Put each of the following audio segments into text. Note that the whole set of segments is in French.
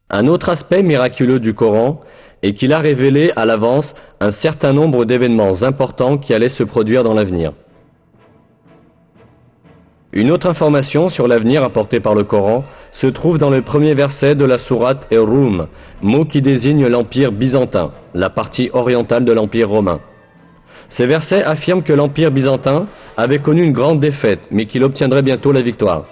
Un autre aspect miraculeux du Coran est qu'il a révélé à l'avance un certain nombre d'événements importants qui allaient se produire dans l'avenir. Une autre information sur l'avenir apportée par le Coran se trouve dans le premier verset de la sourate Ar-Rum, mot qui désigne l'Empire byzantin, la partie orientale de l'Empire romain. Ces versets affirment que l'Empire byzantin avait connu une grande défaite, mais qu'il obtiendrait bientôt la victoire.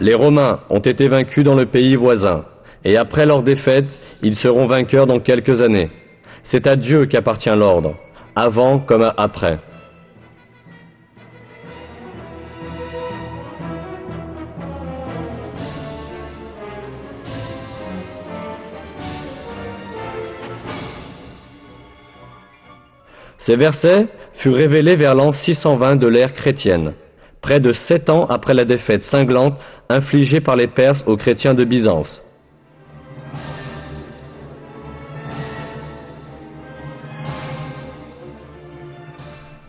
Les Romains ont été vaincus dans le pays voisin, et après leur défaite, ils seront vainqueurs dans quelques années. C'est à Dieu qu'appartient l'ordre, avant comme après. Ces versets furent révélés vers l'an 620 de l'ère chrétienne, près de 7 ans après la défaite cinglante infligée par les Perses aux chrétiens de Byzance.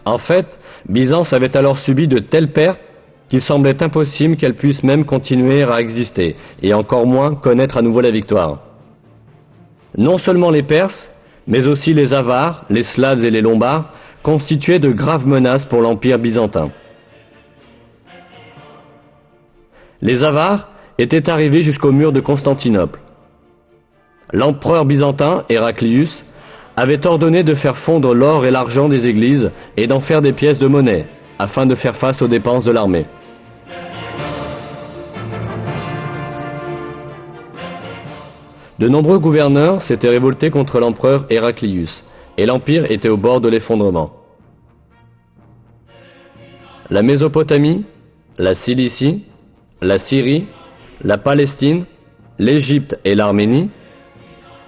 En fait, Byzance avait alors subi de telles pertes qu'il semblait impossible qu'elle puisse même continuer à exister, et encore moins connaître à nouveau la victoire. Non seulement les Perses, mais aussi les Avars, les Slaves et les Lombards constituaient de graves menaces pour l'Empire byzantin. Les Avars étaient arrivés jusqu'au mur de Constantinople. L'empereur byzantin, Héraclius, avait ordonné de faire fondre l'or et l'argent des églises et d'en faire des pièces de monnaie, afin de faire face aux dépenses de l'armée. De nombreux gouverneurs s'étaient révoltés contre l'empereur Héraclius, et l'empire était au bord de l'effondrement. La Mésopotamie, la Cilicie, la Syrie, la Palestine, l'Égypte et l'Arménie,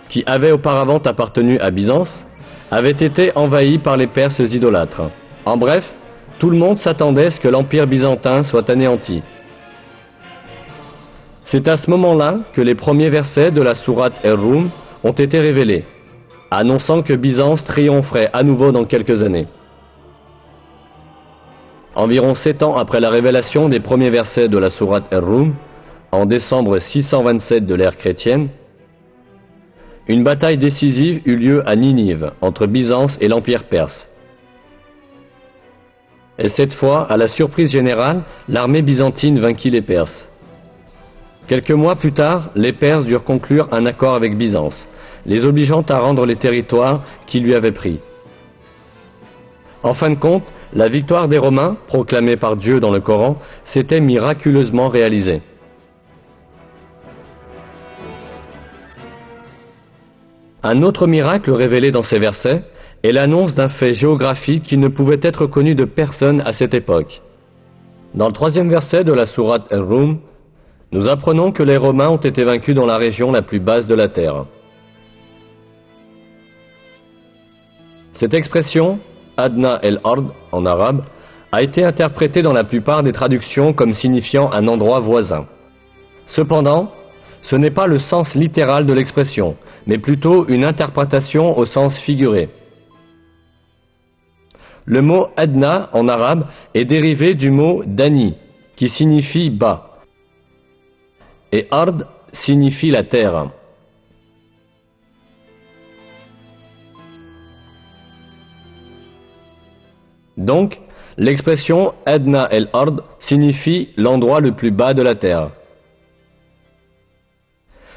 qui avaient auparavant appartenu à Byzance, avaient été envahis par les Perses idolâtres. En bref, tout le monde s'attendait à ce que l'empire byzantin soit anéanti. C'est à ce moment-là que les premiers versets de la sourate Ar-Rum ont été révélés, annonçant que Byzance triompherait à nouveau dans quelques années. Environ 7 ans après la révélation des premiers versets de la sourate Ar-Rum, en décembre 627 de l'ère chrétienne, une bataille décisive eut lieu à Ninive, entre Byzance et l'Empire perse. Et cette fois, à la surprise générale, l'armée byzantine vainquit les Perses. Quelques mois plus tard, les Perses durent conclure un accord avec Byzance, les obligeant à rendre les territoires qu'ils lui avaient pris. En fin de compte, la victoire des Romains, proclamée par Dieu dans le Coran, s'était miraculeusement réalisée. Un autre miracle révélé dans ces versets est l'annonce d'un fait géographique qui ne pouvait être connu de personne à cette époque. Dans le 3e verset de la sourate Ar-Rum, nous apprenons que les Romains ont été vaincus dans la région la plus basse de la terre. Cette expression, Adna el-Ard en arabe, a été interprétée dans la plupart des traductions comme signifiant un endroit voisin. Cependant, ce n'est pas le sens littéral de l'expression, mais plutôt une interprétation au sens figuré. Le mot Adna en arabe est dérivé du mot Dani, qui signifie bas, et Ard signifie la terre. Donc, l'expression Adna el-Ard signifie l'endroit le plus bas de la terre.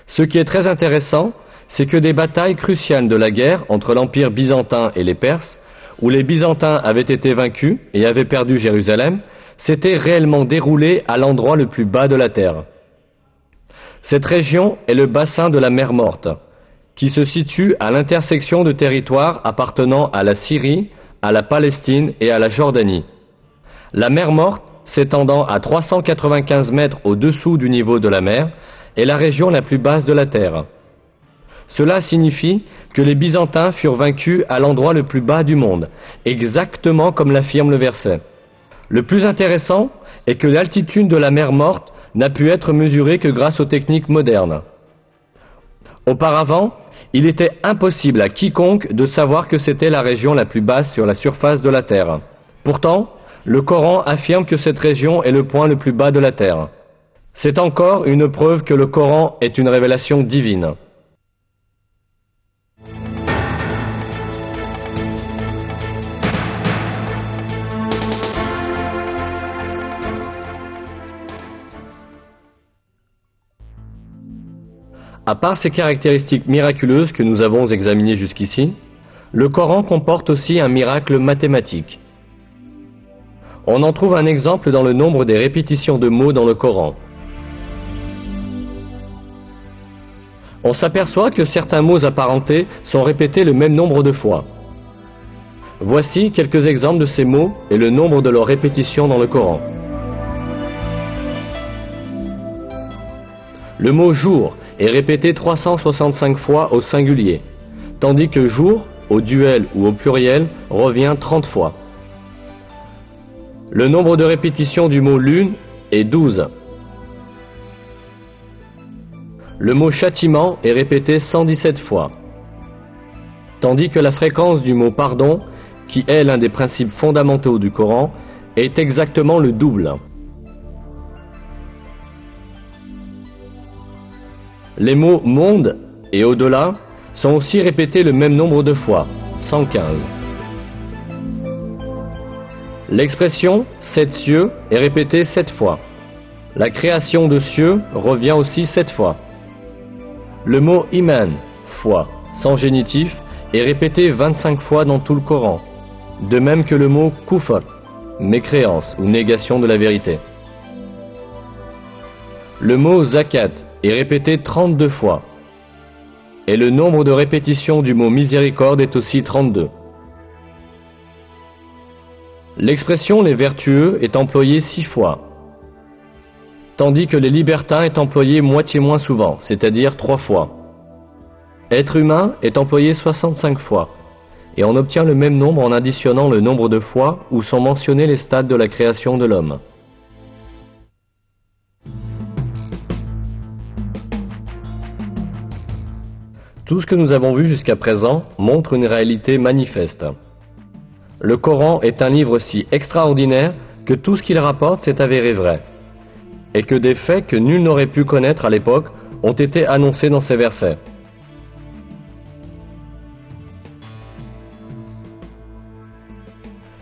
Ce qui est très intéressant, c'est que des batailles cruciales de la guerre entre l'Empire byzantin et les Perses, où les Byzantins avaient été vaincus et avaient perdu Jérusalem, s'étaient réellement déroulées à l'endroit le plus bas de la terre. Cette région est le bassin de la mer Morte, qui se situe à l'intersection de territoires appartenant à la Syrie, à la Palestine et à la Jordanie. La mer Morte, s'étendant à 395 mètres au-dessous du niveau de la mer, est la région la plus basse de la terre. Cela signifie que les Byzantins furent vaincus à l'endroit le plus bas du monde, exactement comme l'affirme le verset. Le plus intéressant est que l'altitude de la mer Morte n'a pu être mesurée que grâce aux techniques modernes. Auparavant, il était impossible à quiconque de savoir que c'était la région la plus basse sur la surface de la Terre. Pourtant, le Coran affirme que cette région est le point le plus bas de la terre. C'est encore une preuve que le Coran est une révélation divine. À part ces caractéristiques miraculeuses que nous avons examinées jusqu'ici, le Coran comporte aussi un miracle mathématique. On en trouve un exemple dans le nombre des répétitions de mots dans le Coran. On s'aperçoit que certains mots apparentés sont répétés le même nombre de fois. Voici quelques exemples de ces mots et le nombre de leurs répétitions dans le Coran. Le mot jour est répété 365 fois au singulier, tandis que jour, au duel ou au pluriel, revient 30 fois. Le nombre de répétitions du mot lune est 12. Le mot châtiment est répété 117 fois, tandis que la fréquence du mot pardon, qui est l'un des principes fondamentaux du Coran, est exactement le double. Les mots monde et au-delà sont aussi répétés le même nombre de fois, 115. L'expression « sept cieux » est répétée 7 fois. La création de cieux revient aussi 7 fois. Le mot « iman » foi, sans génitif, est répété 25 fois dans tout le Coran, de même que le mot « kufr » mécréance ou négation de la vérité. Le mot « zakat » est répété 32 fois. Et le nombre de répétitions du mot miséricorde est aussi 32. L'expression les vertueux est employée 6 fois, tandis que les libertins est employé moitié moins souvent, c'est-à-dire 3 fois. Être humain est employé 65 fois, et on obtient le même nombre en additionnant le nombre de fois où sont mentionnés les stades de la création de l'homme. Tout ce que nous avons vu jusqu'à présent montre une réalité manifeste. Le Coran est un livre si extraordinaire que tout ce qu'il rapporte s'est avéré vrai, et que des faits que nul n'aurait pu connaître à l'époque ont été annoncés dans ces versets.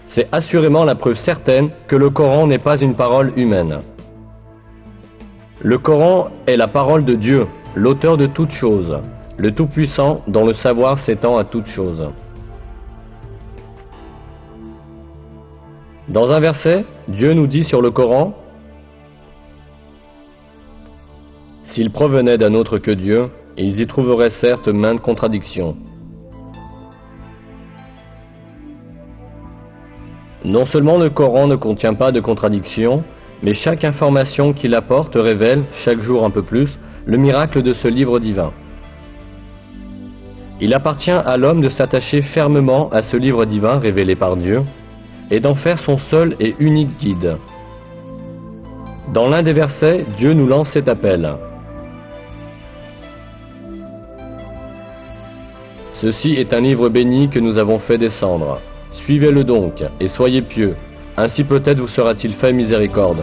C'est assurément la preuve certaine que le Coran n'est pas une parole humaine. Le Coran est la parole de Dieu, l'auteur de toutes choses, le Tout-Puissant dont le savoir s'étend à toutes choses. Dans un verset, Dieu nous dit sur le Coran: « S'ils provenaient d'un autre que Dieu, ils y trouveraient certes maintes contradictions. » Non seulement le Coran ne contient pas de contradictions, mais chaque information qu'il apporte révèle, chaque jour un peu plus, le miracle de ce livre divin. Il appartient à l'homme de s'attacher fermement à ce livre divin révélé par Dieu et d'en faire son seul et unique guide. Dans l'un des versets, Dieu nous lance cet appel. Ceci est un livre béni que nous avons fait descendre. Suivez-le donc et soyez pieux, ainsi peut-être vous sera-t-il fait miséricorde.